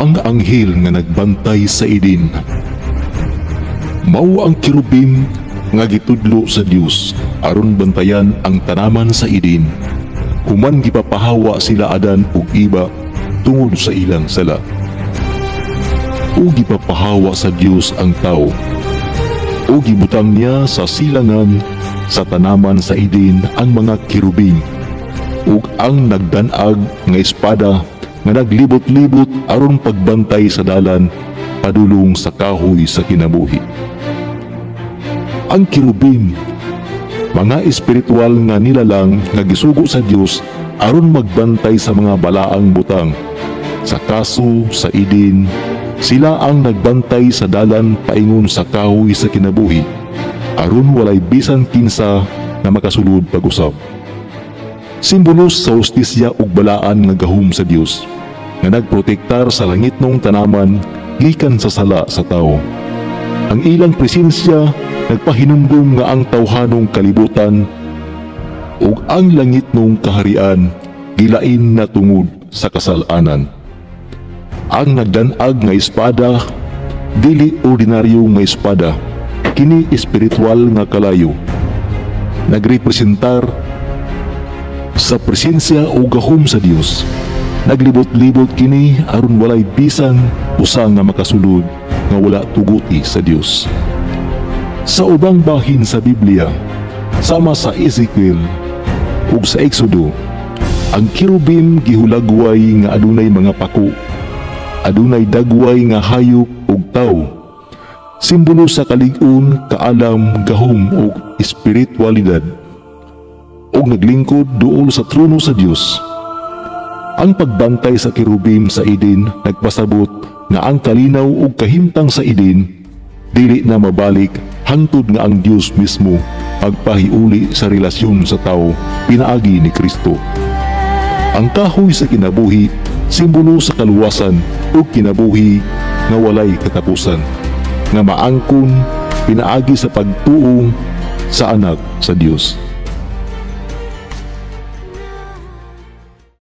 ang anghel nga nagbantay sa Eden. Mao ang kirubim nga gitudlo sa Dios aron bantayan ang tanaman sa Eden. Human gipapahawa sila Adan ug Eva tungod sa ilang sala. Ug gipapahawa sa Dios ang tao. Ug gibutang niya sa silangan sa tanaman sa Eden ang mga kirubim ug ang nagdanag nga espada nga naglibot-libot aron pagbantay sa dalan padulong sa kahoy sa kinabuhi. Ang kirubim, mga espiritual nga nilalang nga gisugo sa Dios aron magbantay sa mga balaang butang. Sa kaso sa Eden, sila ang nagbantay sa dalan paingon sa kahoy sa kinabuhi aron walay bisan kinsa na makasulod pag-usab. Simbolos sa hustisya ug balaan nga gahum sa Dios nga nagprotektar sa langitnong tanaman gikan sa sala sa tao. Ang ilang presensya nagpahinumdum nga ang tawhanong kalibutan ug ang langitnong kaharian gilain na tungod sa kasalanan. Ang nagdanag nga espada dili ordinaryo nga espada, kini espiritual nga kalayo. Nagrepresentar sa presensya o gahom sa Dios. Naglibot-libot kini aron walay bisan usa nga makasulod nga wala tuguti sa Dios. Sa ubang bahin sa Biblia, sama sa Ezekiel ug sa Exodo, ang kirubim gihulagway nga adunay mga pako, adunay dagway nga hayop ug tawo. Simbolo sa kalig-on, kaalam, gahom ug espiritualidad. Ug naglingkod duol sa trono sa Dios. Ang pagbantay sa kirubim sa Eden nagpasabot nga ang kalinaw ug kahimtang sa Eden dili na mabalik hangtod nga ang Dios mismo magpahiuli sa relasyon sa tao pinaagi ni Kristo. Ang kahoy sa kinabuhi simbolo sa kaluwasan ug kinabuhi nga walay katapusan, nga maangkon pinaagi sa pagtuo sa anak sa Dios.